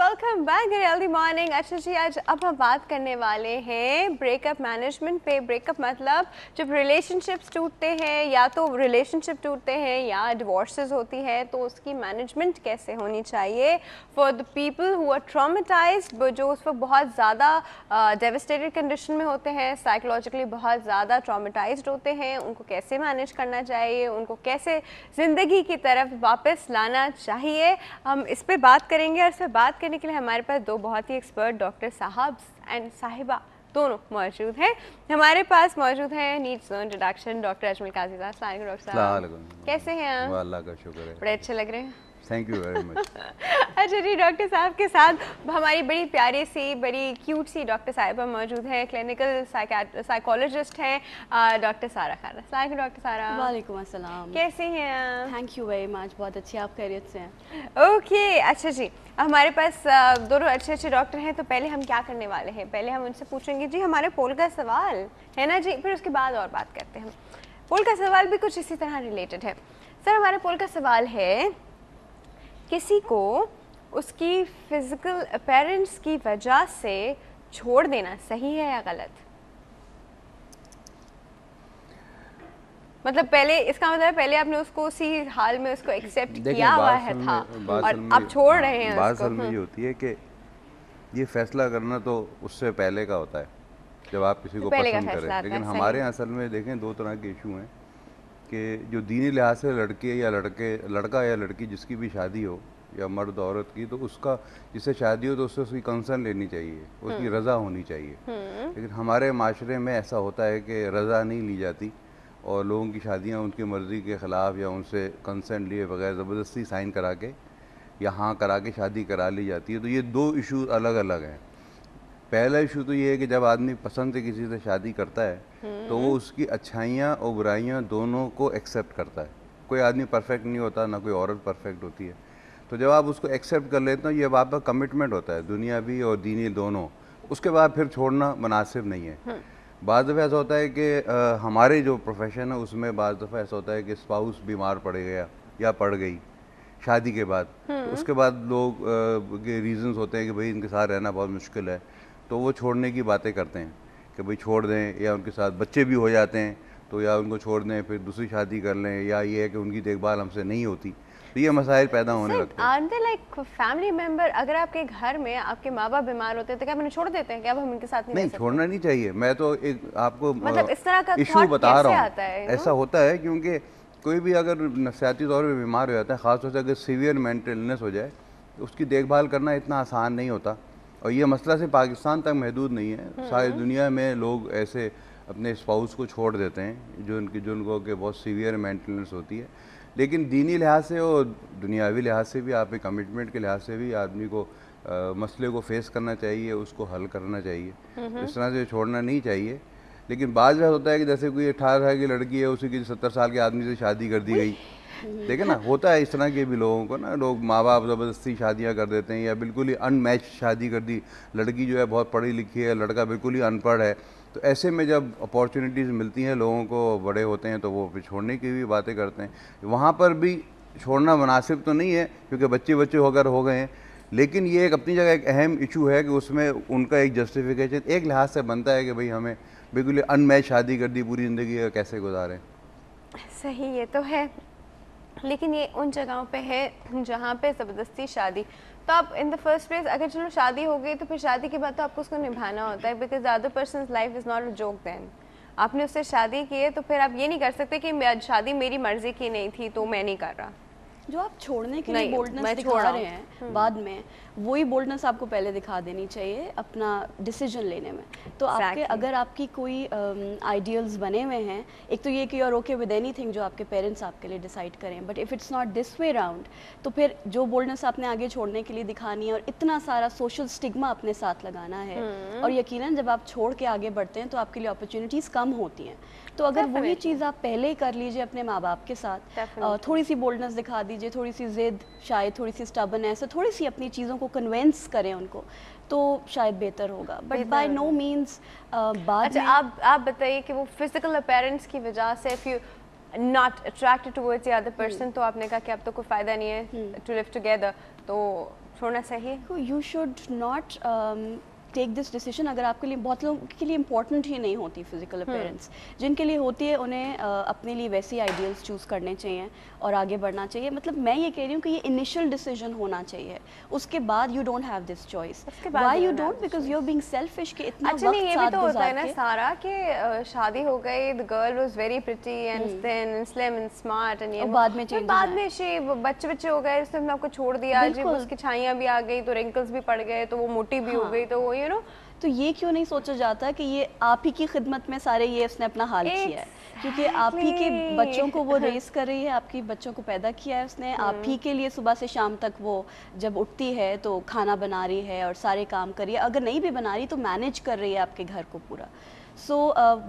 Welcome back healthy morning. अच्छा जी, आज अब हम बात करने वाले हैं ब्रेकअप मैनेजमेंट पे। ब्रेकअप मतलब जब रिलेशनशिप्स टूटते हैं, या तो रिलेशनशिप टूटते हैं या डिवोर्सेस होती है, तो उसकी मैनेजमेंट कैसे होनी चाहिए for the people who are traumatized, जो उस वक्त बहुत ज़्यादा डेविस्टेटेड कंडीशन में होते हैं, साइकोलॉजिकली बहुत ज़्यादा ट्रॉमेटाइज्ड होते हैं। उनको कैसे मैनेज करना चाहिए, उनको कैसे ज़िंदगी की तरफ वापस लाना चाहिए, हम इस पर बात करेंगे। और इस पर बात करने के लिए हमारे पास दो बहुत ही एक्सपर्ट डॉक्टर साहब एंड साहिबा दोनों मौजूद हैं। हमारे पास मौजूद हैं needs no introduction doctor Ajmal Qazi साहब। अस्सलाम वालेकुम डॉक्टर साहब, कैसे हैं आप? अल्लाह का शुक्र है, बड़े अच्छे लग रहे हैं। Thank you very much. अच्छा जी, डॉक्टर साहब के साथ हमारी बड़ी प्यारी सी बड़ी क्यूट सी डॉक्टर साहिबा मौजूद हैं, क्लिनिकल साइकोलॉजिस्ट हैं डॉक्टर सारा खान। अस्सलाम डॉक्टर सारा। वालेकुम अस्सलाम, कैसे हैं आप? थैंक यू वेरी मच, बहुत अच्छी, आप खैरियत से हैं? ओके अच्छा जी, हमारे पास दोनों अच्छे अच्छे डॉक्टर हैं। तो पहले हम क्या करने वाले हैं, पहले हम उनसे पूछेंगे जी हमारे पोल का सवाल है ना जी, फिर उसके बाद और बात करते हैं। पोल का सवाल भी कुछ इसी तरह रिलेटेड है। सर, हमारे पोल का सवाल है, किसी को उसकी फिजिकल अपीयरेंस की वजह से छोड़ देना सही है या गलत? मतलब पहले, इसका मतलब पहले आपने उसको उसी हाल में उसको एक्सेप्ट किया हुआ है था और अब छोड़ रहे हैं। बात असल में ये होती है कि ये फैसला करना तो उससे पहले का होता है जब आप किसी को पसंद करें, लेकिन हमारे यहाँ असल में देखें दो तरह के इशू हैं कि जो दीनी लिहाज से लड़का या लड़की जिसकी भी शादी हो या मर्द औरत की, तो उसका जिससे शादी हो तो उससे उसकी कंसर्न लेनी चाहिए, उसकी रज़ा होनी चाहिए। लेकिन हमारे माशरे में ऐसा होता है कि रज़ा नहीं ली जाती और लोगों की शादियाँ उनकी मर्ज़ी के ख़िलाफ़ या उनसे कंसर्न लिए बगैर ज़बरदस्ती साइन करा के या हाँ करा के शादी करा ली जाती है। तो ये दो इशू अलग अलग हैं। पहला इशू तो ये है कि जब आदमी पसंद से किसी से शादी करता है तो वो उसकी अच्छाइयाँ और बुराइयाँ दोनों को एक्सेप्ट करता है। कोई आदमी परफेक्ट नहीं होता, ना कोई औरत परफेक्ट होती है। तो जब आप उसको एक्सेप्ट कर लेते हो, ये आपका कमिटमेंट होता है, दुनियावी और दीनी दोनों। उसके बाद फिर छोड़ना मुनासिब नहीं है। बाद दफ़ा ऐसा होता है कि हमारे जो प्रोफेशन है उसमें बाद दफ़ा ऐसा होता है कि स्पाउस बीमार पड़ गया या पड़ गई शादी के बाद, तो उसके बाद लोग के रीज़न्स होते हैं कि भाई इनके साथ रहना बहुत मुश्किल है, तो वो छोड़ने की बातें करते हैं कि भाई छोड़ दें, या उनके साथ बच्चे भी हो जाते हैं तो या उनको छोड़ दें फिर दूसरी शादी कर लें, या ये है कि उनकी देखभाल हमसे नहीं होती, तो ये मसाइल पैदा होने लगते हैं। Are they like family member, अगर आपके घर में आपके माँ बाप बीमार होते हैं तो क्या आप छोड़ देते हैं? क्या अब हम इनके साथ नहीं छोड़ना नहीं चाहिए। मैं तो एक आपको मतलब इस तरह का इशू बता रहा हूँ, है, ऐसा होता है क्योंकि कोई भी अगर नफसियाती तौर पर बीमार हो जाता है, ख़ासतौर से अगर सीवियर मेंटल इलनेस हो जाए, तो उसकी देखभाल करना इतना आसान नहीं होता। और ये मसला सिर्फ पाकिस्तान तक महदूद नहीं है, सारी दुनिया में लोग ऐसे अपने स्पाउस को छोड़ देते हैं जो उनको कि बहुत सीवियर मेंटल इलनेस होती है। लेकिन दीनी लिहाज से और दुनियावी लिहाज से भी, आप कमिटमेंट के लिहाज से भी आदमी को मसले को फेस करना चाहिए, उसको हल करना चाहिए, इस तरह से छोड़ना नहीं चाहिए। लेकिन बाद में होता है कि जैसे कोई 18 साल की लड़की है, उसी की 70 साल के आदमी से शादी कर दी गई, देखे ना, होता है इस तरह के भी लोगों को ना, लोग माँ बाप ज़बरदस्ती शादियाँ कर देते हैं या बिल्कुल ही अनमैच शादी कर दी। लड़की जो है बहुत पढ़ी लिखी है, लड़का बिल्कुल ही अनपढ़ है, तो ऐसे में जब अपॉर्चुनिटीज़ मिलती हैं लोगों को, बड़े होते हैं, तो वो फिर छोड़ने की भी बातें करते हैं। वहाँ पर भी छोड़ना मुनासिब तो नहीं है क्योंकि बच्चे होकर हो गए हैं, लेकिन ये एक अपनी जगह एक अहम इशू है कि उसमें उनका एक जस्टिफिकेशन एक लिहाज से बनता है कि भाई हमें बिल्कुल अनमैच शादी कर दी, पूरी ज़िंदगी कैसे गुजारें। सही, ये तो है, लेकिन ये उन जगहों पे है जहाँ पे ज़बरदस्ती शादी, तो आप इन द फर्स्ट प्लेस अगर चलो शादी हो गई तो फिर शादी के बाद तो आपको उसको निभाना होता है, because the other person's life is not a joke. Then आपने उससे शादी की है तो फिर आप ये नहीं कर सकते कि शादी मेरी मर्जी की नहीं थी तो मैं नहीं कर रहा। जो आप छोड़ने के लिए बोल्डनेस दिखा रहे हैं बाद में, वही बोल्डनेस आपको पहले दिखा देनी चाहिए अपना डिसीजन लेने में। तो आपके अगर आपकी कोई आइडियल्स बने हुए हैं, एक तो ये कि you are okay with anything जो आपके पेरेंट्स आपके लिए डिसाइड करें, but if it's not this way round, तो फिर जो बोल्डनेस आपने आगे छोड़ने के लिए दिखानी है और इतना सारा सोशल स्टिग्मा अपने साथ लगाना है, और यकीनन जब आप छोड़ के आगे बढ़ते हैं तो आपके लिए अपॉर्चुनिटीज़ कम होती हैं। तो अगर वही चीज़ आप पहले ही कर लीजिए अपने माँ बाप के साथ, थोड़ी सी बोल्डनेस दिखा दीजिए, थोड़ी सी ज़िद, शायद थोड़ी सी स्टबर्ननेस, थोड़ी सी अपनी चीज़ों को कन्वेंस करें उनको, तो शायद बेहतर होगा। बट बाय नो मीन्स बाद अच्छा, आप बताइए कि वो फिजिकल अपीयरेंस की वजह से, if you not attracted towards the other person, तो आपने कहा कि अब तो कोई फ़ायदा नहीं है to live together, तो छोड़ना सही है? You should not take this decision अगर आपके लिए, बहुत लोगों के लिए इंपॉर्टेंट ही नहीं होती फिजिकल अपीयरेंस, जिनके लिए होती है उन्हें अपने लिए वैसे आइडियल्स चूज़ करने चाहिए और आगे बढ़ना चाहिए. मतलब मैं ये कह रही हूँ कि ये इनिशियल डिसीजन होना चाहिए, उसके बाद you don't have this choice. Why you don't? Because you are being selfish कि इतना वक्त साथ गुजार के. ये भी तो होता है ना सारा कि शादी हो गई, the girl was very pretty and thin and slim and smart and ये बाद में चेंज, बाद में शी बच्चे हो गए, उसने आपको छोड़ दिया जी, उसकी छाइयाँ भी आ गई तो रिंकल्स भी पड़ गए तो वो मोटी भी हो गई, तो वो यू नो. तो ये क्यों नहीं सोचा जाता कि ये आप ही की खिदमत में सारे ये उसने अपना हाल किया है, क्योंकि आप ही के बच्चों को वो रेस कर रही है, आपकी बच्चों को पैदा किया है उसने, आप ही के लिए सुबह से शाम तक वो जब उठती है तो खाना बना रही है और सारे काम कर रही है, अगर नहीं भी बना रही तो मैनेज कर रही है आपके घर को पूरा. सो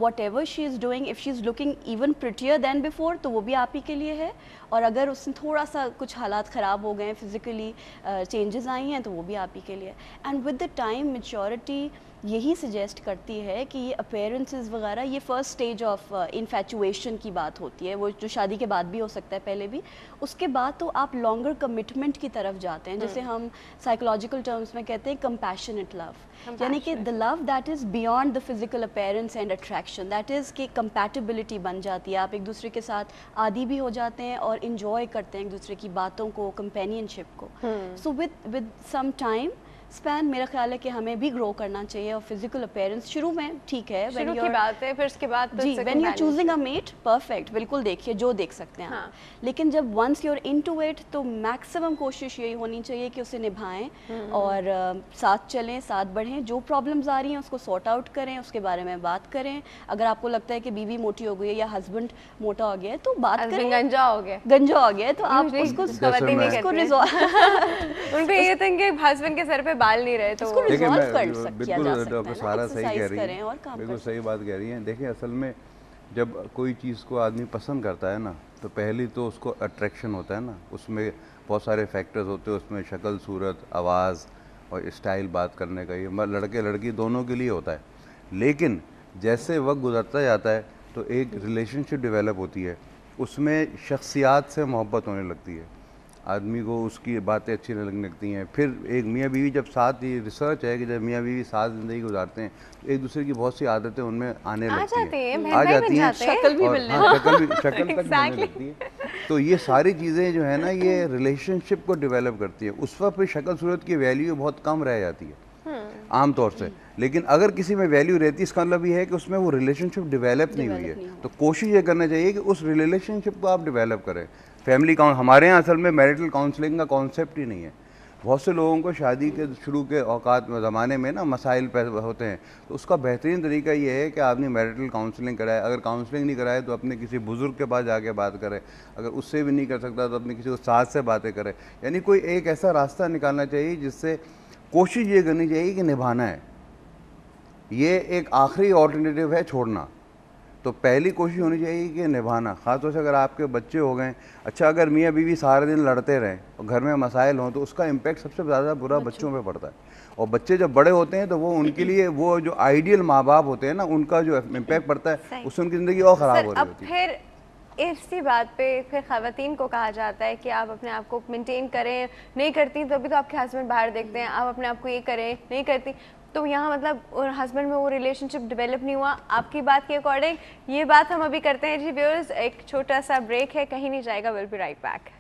whatever she is doing, if she is looking even prettier than before, तो वो भी आप ही के लिए है. और अगर उसमें थोड़ा सा कुछ हालात ख़राब हो गए, फिज़िकली चेंजेस आई हैं, तो वो भी आप ही के लिए. And with the time maturity यही सजेस्ट करती है कि ये अपीयरेंसेस वगैरह ये फर्स्ट स्टेज ऑफ इन्फैचुएशन की बात होती है, वो जो शादी के बाद भी हो सकता है, पहले भी. उसके बाद तो आप लॉन्गर कमिटमेंट की तरफ जाते हैं, जैसे हम साइकोलॉजिकल टर्म्स में कहते हैं कंपैशनेट लव, यानी कि the love that is beyond the physical appearance and attraction, that is कि कंपैटिबिलिटी बन जाती है, आप एक दूसरे के साथ आदी भी हो जाते हैं और इंजॉय करते हैं एक दूसरे की बातों को, कंपेनियनशिप को. So with some time span मेरा ख्याल है कि हमें भी ग्रो करना चाहिए. और फिजिकल अपीयरेंस शुरू में ठीक है, शुरू की बात है, फिर उसके बाद जी when you are choosing a mate perfect, बिल्कुल देखिए जो देख सकते हैं आप. लेकिन जब once you are into it तो मैक्सिमम कोशिश यही होनी चाहिए कि उसे निभाएं और साथ चलें, साथ बढ़ें. जो प्रॉब्लम्स आ रही हैं उसको सॉर्ट आउट करें, उसके बारे में बात करें. अगर आपको लगता है कि बीवी मोटी हो गई है या हस्बैंड मोटा हो गया है तो बात करें. गंजा हो गया है तो आप उसको रिजॉल्व, उनको ये था कि हस्बैंड के सर पे बाल नहीं रहे तो देखिए बिल्कुल डॉक्टर सारा सही कह रही है, बिल्कुल सही बात कह रही है. देखिए असल में जब कोई चीज़ को आदमी पसंद करता है ना, तो पहली तो उसको अट्रैक्शन होता है ना, उसमें बहुत सारे फैक्टर्स होते हैं, उसमें शक्ल, सूरत, आवाज़ और स्टाइल बात करने का, ये लड़के लड़की दोनों के लिए होता है. लेकिन जैसे वक्त गुजरता जाता है तो एक रिलेशनशिप डेवलप होती है, उसमें शख्सियात से मोहब्बत होने लगती है, आदमी को उसकी बातें अच्छी लगने लगती हैं. फिर एक मियाँ बीवी जब साथ, ये रिसर्च है कि जब मियाँ बीवी साथ ज़िंदगी गुजारते हैं तो एक दूसरे की बहुत सी आदतें उनमें आने लगती हैं, आ जाती हैं, शक्ल भी तक बनने लगती है. तो ये सारी चीज़ें जो है ना, ये रिलेशनशिप को डेवलप करती है. उस वक्त फिर शक्ल सूरत की वैल्यू बहुत कम रह जाती है आम तौर से. लेकिन अगर किसी में वैल्यू रहती है, इसका मतलब ये है कि उसमें वो रिलेशनशिप डेवलप नहीं हुई है. तो कोशिश ये करना चाहिए कि उस रिलेशनशिप को आप डेवलप करें. फैमिली हमारे यहाँ असल में मैरिटल काउंसलिंग का कॉन्सेप्ट ही नहीं है. बहुत से लोगों को शादी के शुरू के औकात में ज़माने में ना मसाइल पैदा होते हैं, तो उसका बेहतरीन तरीका ये है कि आदमी मैरिटल काउंसलिंग कराए. अगर काउंसलिंग नहीं कराए तो अपने किसी बुज़ुर्ग के पास जाके बात करे, अगर उससे भी नहीं कर सकता तो अपने किसी उस्ताद से बातें करे. यानी कोई एक ऐसा रास्ता निकालना चाहिए जिससे कोशिश ये करनी चाहिए कि निभाना है. ये एक आखिरी ऑल्टरनेटिव है छोड़ना. तो पहली कोशिश होनी चाहिए कि निभाना, ख़ासतौर से अगर आपके बच्चे हो गए. अच्छा, अगर मियाँ बीवी सारे दिन लड़ते रहें और घर में मसाइल हों तो उसका इम्पैक्ट सबसे ज़्यादा बुरा बच्चों पे पड़ता है. और बच्चे जब बड़े होते हैं तो वो उनके लिए वो जो आइडियल माँ बाप होते हैं ना, उनका जो इम्पैक्ट पड़ता है उससे उनकी ज़िंदगी और ख़राब हो रही होती है. फिर इसी बात पे फिर ख़वातीन को कहा जाता है कि आप अपने आप को मेंटेन करें, नहीं करती तो अभी तो आपके हस्बैंड बाहर देखते हैं, आप अपने आप को ये करें, नहीं करती तो यहाँ मतलब हस्बैंड में वो रिलेशनशिप डेवलप नहीं हुआ. आपकी बात के अकॉर्डिंग ये बात हम अभी करते हैं जी व्यूअर्स. एक छोटा सा ब्रेक है, कहीं नहीं जाएगा, विल बी राइट बैक.